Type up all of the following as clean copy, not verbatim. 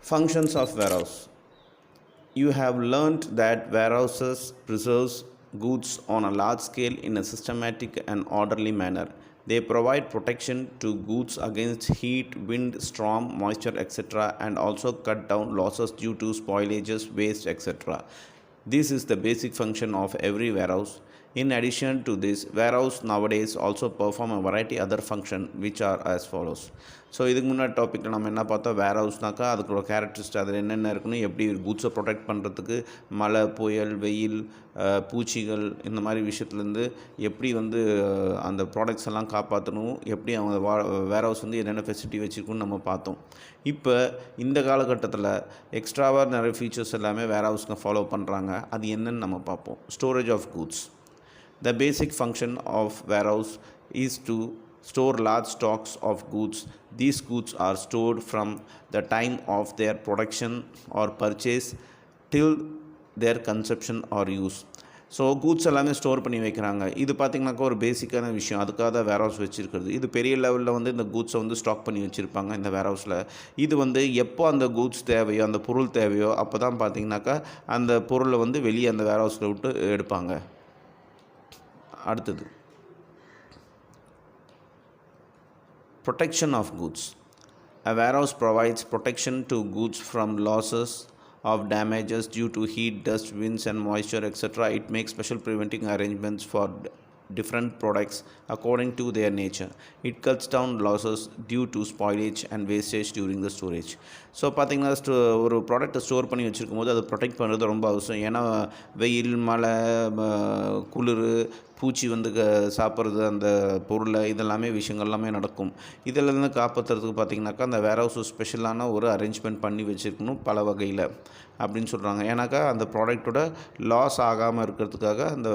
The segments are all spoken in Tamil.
Functions of warehouse. You have learned that warehouses preserves goods on a large scale in a systematic and orderly manner. They provide protection to goods against heat, wind, storm, moisture, etc., and also cut down losses due to spoilages, waste, etc. This is the basic function of every warehouse. In addition to this, warehouse nowadays also perform a variety other function which are as follows. So இதுக்கு முன்னாடி டாப்பிக்கில் நம்ம என்ன பார்த்தோம், வேர் ஹவுஸ்னாக்கா அதுக்கு கேரக்டரிஸ்ட் அதில் என்னென்ன இருக்குன்னு, எப்படி கூட்ஸை ப்ரொடெக்ட் பண்ணுறதுக்கு மழை, புயல், வெயில், பூச்சிகள் இந்த மாதிரி விஷயத்துலேருந்து எப்படி அந்த ப்ராடக்ட்ஸ் எல்லாம் காப்பாற்றணும், எப்படி அவங்க வேர் ஹவுஸ் என்னென்ன ஃபெசிலிட்டி வச்சுருக்குன்னு நம்ம பார்த்தோம். இப்போ இந்த காலகட்டத்தில் எக்ஸ்ட்ராவாக நிறைய ஃபீச்சர்ஸ் எல்லாமே வேர் ஹவுஸ்க்கு ஃபாலோ பண்ணுறாங்க. அது என்னன்னு நம்ம பார்ப்போம். Storage of goods. The basic function of warehouse is to store large stocks of goods. These goods are stored from the time of their production or purchase till their consumption or use. So goods எல்லாமே ஸ்டோர் பண்ணி வைக்கிறாங்க. இது பார்த்திங்கனாக்கா ஒரு பேசிக்கான விஷயம். அதுக்காக தான் வேர் ஹவுஸ் வச்சுருக்கிறது. இது பெரிய லெவலில் இந்த கூட்ஸை ஸ்டாக் பண்ணி வச்சுருப்பாங்க இந்த வேர் ஹவுஸில். இது எப்போ அந்த கூட்ஸ் தேவையோ, அந்த பொருள் தேவையோ அப்போ தான் பார்த்திங்கனாக்கா அந்த பொருளை வெளியே அந்த வேர் ஹவுஸில் விட்டு எடுப்பாங்க. அடுத்தது protection of goods. A warehouse provides protection to goods from losses of damages due to heat, dust, winds and moisture, etc. It makes special preventing arrangements for different products according to their nature. It cuts down losses due to spoilage and wastage during the storage. So பார்த்திங்கன்னா ஒரு ப்ராடக்ட்டை ஸ்டோர் பண்ணி வச்சுருக்கும் போது அதை ப்ரொடெக்ட் பண்ணுறது ரொம்ப அவசியம். ஏன்னா வெயில், மழை, குளிர், பூச்சி சாப்பிட்றது அந்த பொருளை, இதெல்லாமே விஷயங்கள் எல்லாமே நடக்கும். இதிலேருந்து காப்பாற்றுறதுக்கு பார்த்திங்கனாக்கா அந்த வேர் ஹவுஸ் ஸ்பெஷலான ஒரு அரேஞ்ச்மெண்ட் பண்ணி வச்சுருக்கணும் பல வகையில் அப்படின்னு சொல்கிறாங்க. ஏன்னாக்கா அந்த ப்ராடக்ட்டோட லாஸ் ஆகாமல் இருக்கிறதுக்காக அந்த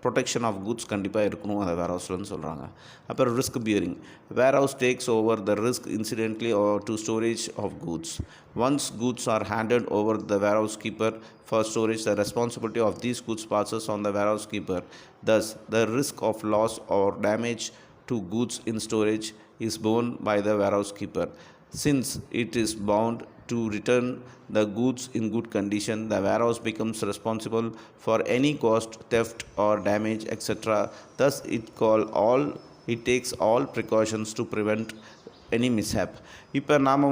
ப்ரொடெக்ஷன் ஆஃப் கூட்ஸ் கண்டிப்பாக இருக்கணும் அந்த வேர் ஹவுஸ்லன்னு சொல்கிறாங்க. அப்புறம் risk bearing. Warehouse takes over the risk incidentally to storage of goods. Once goods are handed over the warehouse keeper for storage, the responsibility of these goods passes on the warehouse keeper. Thus, the risk of loss or damage to goods in storage is borne by the warehouse keeper. Since it is bound to return the goods in good condition, the warehouse becomes responsible for any cost, theft or damage, etc. Thus, it takes all precautions to prevent any mishap. இப்போ நாம்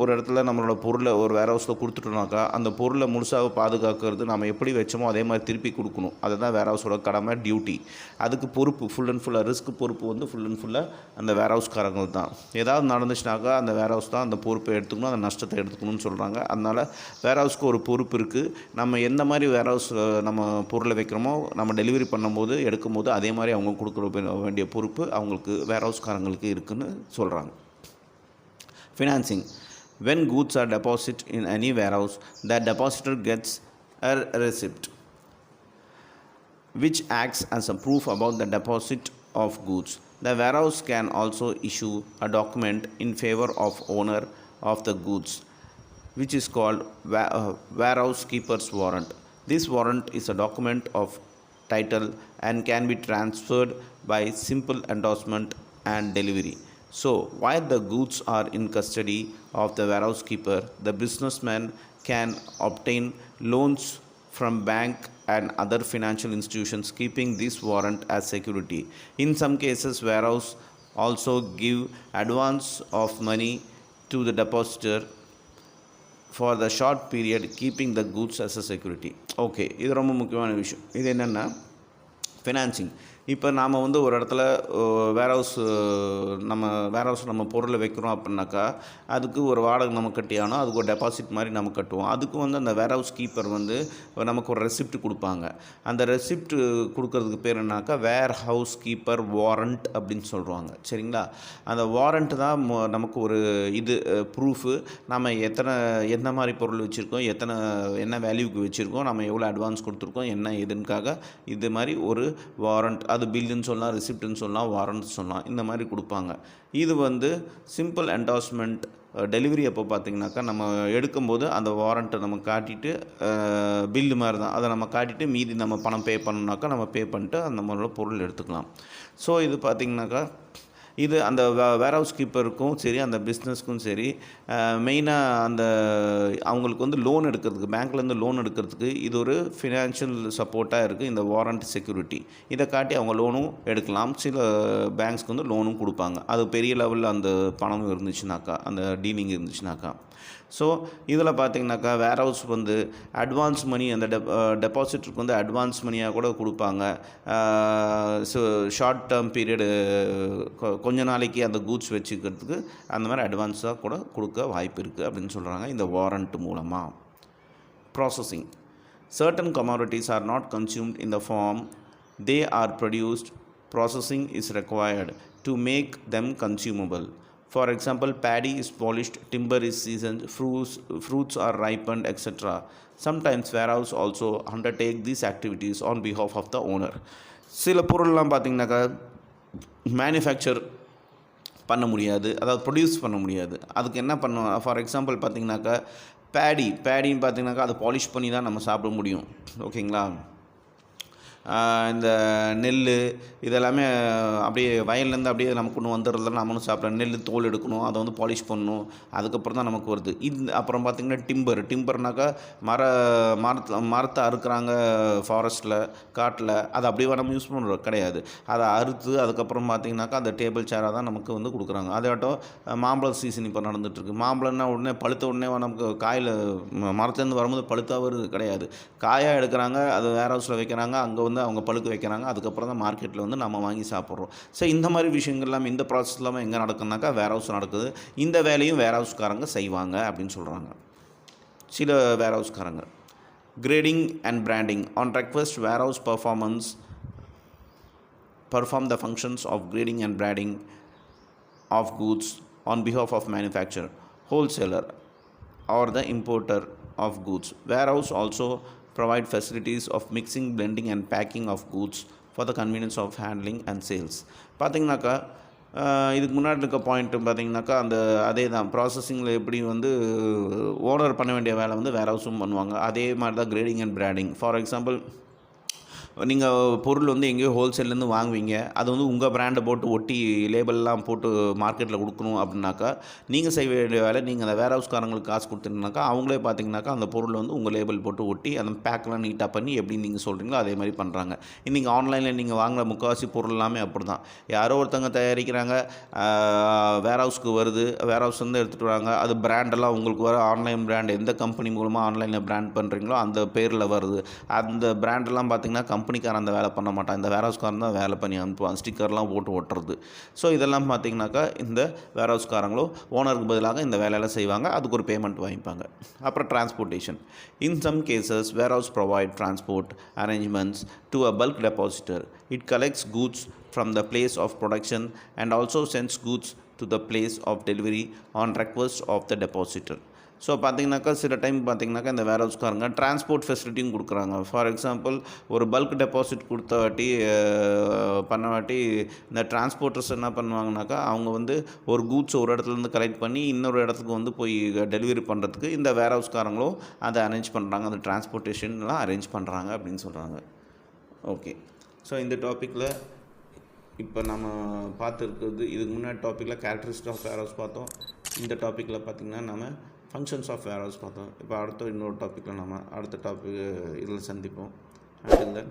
ஒரு இடத்துல நம்மளோட பொருளை ஒரு வேர் ஹவுஸில் கொடுத்துட்டோம்னாக்கா அந்த பொருளை முழுசாக பாதுகாக்கிறது நம்ம எப்படி வச்சோமோ அதே மாதிரி திருப்பி கொடுக்கணும். அதுதான் வேர் ஹவுஸோட கடமை, டியூட்டி. அதுக்கு பொறுப்பு ஃபுல் அண்ட் ஃபுல்லாக, ரிஸ்க் பொறுப்பு ஃபுல் அண்ட் ஃபுல்லாக அந்த வேர் ஹவுஸ்காரங்கள் தான். ஏதாவது நடந்துச்சுனாக்கா அந்த வேர் ஹவுஸ் தான் அந்த பொறுப்பை எடுத்துக்கணும், அந்த நஷ்டத்தை எடுத்துக்கணும்னு சொல்கிறாங்க. அதனால் வேர் ஹவுஸ்க்கு ஒரு பொறுப்பு இருக்குது. நம்ம எந்த மாதிரி வேர் ஹவுஸ் நம்ம பொருளை வைக்கிறோமோ, நம்ம டெலிவரி பண்ணும்போது எடுக்கும்போது அதே மாதிரி அவங்க கொடுக்க வேண்டிய பொறுப்பு அவங்களுக்கு வேர் ஹவுஸ்காரங்களுக்கு இருக்குதுன்னு சொல்கிறாங்க. Financing. When goods are deposited in any warehouse, the depositor gets a receipt which acts as a proof about the deposit of goods. The warehouse can also issue a document in favor of owner of the goods, which is called warehouse keeper's warrant. This warrant is a document of title and can be transferred by simple endorsement and delivery. So, while the goods are in custody of the warehouse keeper, the businessman can obtain loans from bank and other financial institutions, keeping this warrant as security. In some cases, warehouse also give advance of money to the depositor for the short period, keeping the goods as a security. Okay, இது ரொம்ப முக்கியமான விஷயம். இது என்னென்னா ஃபினான்சிங். இப்போ நாம் ஒரு இடத்துல வேர் ஹவுஸ் நம்ம பொருளை வைக்கிறோம் அப்படின்னாக்கா அதுக்கு ஒரு வாடகை நம்ம கட்டியானோ அதுக்கு ஒரு டெபாசிட் மாதிரி நம்ம கட்டுவோம். அதுக்கு அந்த வேர் ஹவுஸ் கீப்பர் நமக்கு ஒரு ரெசிப்ட் கொடுப்பாங்க. அந்த ரெசிப்ட் கொடுக்கறதுக்கு பேர் என்னாக்கா வேர் ஹவுஸ் கீப்பர் வாரண்ட் அப்படின்னு சொல்லுவாங்க. சரிங்களா? அந்த வாரண்ட் தான் நமக்கு ஒரு ப்ரூஃபு. நம்ம என்ன மாதிரி பொருள் வச்சுருக்கோம், என்ன வேல்யூக்கு வச்சுருக்கோம், நம்ம எவ்வளோ அட்வான்ஸ் கொடுத்துருக்கோம், என்ன எதுக்காக, இது மாதிரி ஒரு வாரண்ட். அது பில்லுன்னு சொல்லலாம், ரிசிப்ட்னு சொல்லலாம், வாரண்ட் சொல்லலாம். இந்த மாதிரி கொடுப்பாங்க. இது சிம்பிள் என்டாஸ்மெண்ட். டெலிவரி அப்போ பார்த்திங்கனாக்கா நம்ம எடுக்கும்போது அந்த வாரண்ட்டை நம்ம காட்டிட்டு பில்லு மாதிரி தான் அதை நம்ம காட்டிட்டு மீதி நம்ம பணம் பே பண்ணோம்னாக்கா நம்ம பே பண்ணிட்டு அந்த மாதிரிலாம் பொருள் எடுத்துக்கலாம். ஸோ இது பார்த்திங்கனாக்கா இது அந்த வேர்ஹவுஸ் கீப்பருக்கும் சரி அந்த பிஸ்னஸ்க்கும் சரி மெயினாக அந்த அவங்களுக்கு வந்து லோன் எடுக்கிறதுக்கு பேங்க்லேருந்து லோன் எடுக்கிறதுக்கு இது ஒரு ஃபினான்ஷியல் சப்போர்ட்டாக இருக்குது இந்த வாரண்ட் செக்யூரிட்டி. இதை காட்டி அவங்க லோனும் எடுக்கலாம். சில பேங்க்ஸ்க்கு வந்து லோனும் கொடுப்பாங்க. அது பெரிய லெவலில் அந்த பணம் இருந்துச்சுனாக்கா, அந்த டீலிங் இருந்துச்சுனாக்கா. ஸோ இதில் பார்த்திங்கனாக்கா வேர்ஹவுஸ் வந்து அட்வான்ஸ் மணி அந்த டெபாசிட்டருக்கு வந்து அட்வான்ஸ் மணியாக கூட கொடுப்பாங்க. ஸோ ஷார்ட் டேர்ம் பீரியடு கொஞ்ச நாளைக்கு அந்த கூட்ஸ் வச்சுக்கிறதுக்கு அந்த மாதிரி அட்வான்ஸாக கூட கொடுக்க வாய்ப்பு இருக்குது அப்படின்னு சொல்கிறாங்க இந்த வாரண்ட் மூலமாக. Processing. Certain commodities are not consumed in the form they are produced. Processing is required to make them consumable. For example, paddy is polished, timber is seasoned, fruits are ripened, etc. Sometimes warehouse also undertake these activities on behalf of the owner. சில பொருள்லாம் பார்த்திங்கனாக்கா மேனுஃபேக்சர் பண்ண முடியாது, அதாவது ப்ரொடியூஸ் பண்ண முடியாது. அதுக்கு என்ன பண்ணுவோம், ஃபார் எக்ஸாம்பிள் பார்த்திங்கனாக்கா பேடின்னு பார்த்திங்கனாக்கா அதை பாலிஷ் பண்ணி தான் நம்ம சாப்பிட முடியும். ஓகேங்களா. இந்த நெல் இதெல்லாமே அப்படியே வயல்லேருந்து அப்படியே நமக்கு ஒன்று வந்துடுறதுல நம்மளும் சாப்பிட்றோம். நெல் தோல் எடுக்கணும், அதை வந்து பாலிஷ் பண்ணணும், அதுக்கப்புறம் தான் நமக்கு வருது. அப்புறம் பார்த்திங்கன்னா டிம்பர்னாக்கா மரத்தை அறுக்கிறாங்க ஃபாரஸ்ட்டில், காட்டில். அதை அப்படியே நம்ம யூஸ் பண்ணுறோம் கிடையாது. அதை அறுத்து அதுக்கப்புறம் பார்த்திங்கனாக்கா அந்த டேபிள் சேராக தான் நமக்கு வந்து கொடுக்குறாங்க. அதாட்டம் மாம்பழ சீசன் இப்போ நடந்துகிட்ருக்கு. மாம்பழம்னா உடனே பழுத்த உடனே நமக்கு காயில் மரத்துலேருந்து வரும்போது பழுத்தாக வருது கிடையாது. காயாக எடுக்கிறாங்க, அது வேர்ஹவுஸில் வைக்கிறாங்க, அங்கே வந்து அவங்க பழுக்க வைக்கிறாங்க, அதுக்கப்புறம் தான் மார்க்கெட்டில் வந்து நம்ம வாங்கி சாப்பிட்றோம். ஸோ இந்த மாதிரி விஷயங்கள்லாம் இந்த ப்ராசஸ் இல்லாமல் எங்கே நடக்குதுனாக்கா வேர்ஹவுஸ் நடக்குது. இந்த வேலையும் வேர்ஹவுஸ்காரங்க செய்வாங்க அப்படின்னு சொல்கிறாங்க சில வேர்ஹவுஸ்காரங்க. Grading and branding. On request warehouse perform the functions of grading and branding of goods on behalf of manufacturer, wholesaler or the importer of goods. Warehouse also provide facilities of mixing, blending and packing of goods for the convenience of handling and sales. பார்த்திங்கனாக்கா இதுக்கு முன்னாடி இருக்க பாயிண்ட்டு பார்த்திங்கனாக்கா அந்த அதே தான் ப்ராசஸிங்கில் எப்படி வந்து ஓர்டர் பண்ண வேண்டிய வேலை வந்து வேர்ஹவுஸும் பண்ணுவாங்க. அதே மாதிரி தான் grading and branding. For example, நீங்கள் பொருள் வந்து எங்கேயோ ஹோல்சேல்லேருந்து வாங்குவீங்க, அது வந்து உங்கள் பிராண்டை போட்டு ஒட்டி லேபிள்லாம் போட்டு மார்க்கெட்டில் கொடுக்கணும் அப்படின்னாக்கா நீங்கள் செய்ய வேண்டிய வேலை, நீங்கள் அந்த வேர்ஹவுஸ்காரங்களுக்கு காசு கொடுத்துருந்தாக்கா அவங்களே பார்த்திங்கனாக்கா அந்த பொருள் வந்து உங்கள் லேபிள் போட்டு ஒட்டி அந்த பேக்கெலாம் நீட்டாக பண்ணி எப்படி நீங்கள் சொல்கிறீங்களோ அதே மாதிரி பண்ணுறாங்க. இன்றைக்கி ஆன்லைனில் நீங்கள் வாங்குகிற முக்கால்வாசி பொருள் எல்லாமே அப்படி தான். யாரோ ஒருத்தங்க தயாரிக்கிறாங்க, வேர்ஹவுஸ்க்கு வருது, வேர்ஹவுஸ் வந்து எடுத்துகிட்டு வராங்க, அது பிராண்டெல்லாம் உங்களுக்கு வர ஆன்லைன் பிராண்ட் எந்த கம்பெனி மூலமாக ஆன்லைனில் பிராண்ட் பண்ணுறீங்களோ அந்த பேரில் வருது. அந்த பிராண்டெல்லாம் பார்த்திங்கன்னா கம்பெனிக்காரன் அந்த வேலை பண்ண மாட்டான், இந்த வேர்ஹவுஸ்காரன் தான் வேலை பண்ணி அனுப்புவான், ஸ்டிக்கர்லாம் போட்டு ஒட்டுறது. ஸோ இதெல்லாம் பார்த்திங்கனாக்கா இந்த வேர்ஹவுஸ்காரங்களும் ஓனருக்கு பதிலாக இந்த வேலையெல்லாம் செய்வாங்க, அதுக்கு ஒரு பேமெண்ட் வாங்கிப்பாங்க. அப்புறம் transportation. In some cases warehouse provide transport arrangements to a bulk depositor. It collects goods from the place of production and also sends goods to the place of delivery on request of the depositor. So பார்த்திங்கனாக்கா சில டைம் பார்த்திங்கனாக்கா இந்த வேர்ஹவுஸ்காரங்க டிரான்ஸ்போர்ட் ஃபெசிலிட்டியும் கொடுக்குறாங்க. ஃபார் எக்ஸாம்பிள், ஒரு பல்க் டெபாசிட் கொடுத்த வாட்டி இந்த டிரான்ஸ்போர்ட்டர்ஸ் என்ன பண்ணுவாங்கனாக்கா அவங்க வந்து ஒரு கூட்ஸ் ஒரு இடத்துலேருந்து கலெக்ட் பண்ணி இன்னொரு இடத்துக்கு வந்து போய் டெலிவரி பண்ணுறதுக்கு இந்த வேர்ஹவுஸ்காரங்களும் அதை அரேஞ்ச் பண்ணுறாங்க, அந்த டிரான்ஸ்போர்ட்டேஷன்லாம் அரேஞ்ச் பண்ணுறாங்க அப்படின்னு சொல்கிறாங்க. ஓகே, ஸோ இந்த டாப்பிக்கில் இப்போ நம்ம பார்த்துருக்குறது, இதுக்கு முன்னாடி டாப்பிக்கில் கேரக்டரிஸ்டிக் ஆஃப் வேர்ஹவுஸ் பார்த்தோம். இந்த டாப்பிக்கில் பார்த்திங்கன்னா நம்ம ஃபங்க்ஷன்ஸ் ஆஃப் வேர்ஹவுஸ் பார்த்தோம். இப்போ இன்னொரு டாப்பிக்கில் நம்ம அடுத்த டாபிக் இதில் சந்திப்போம். until then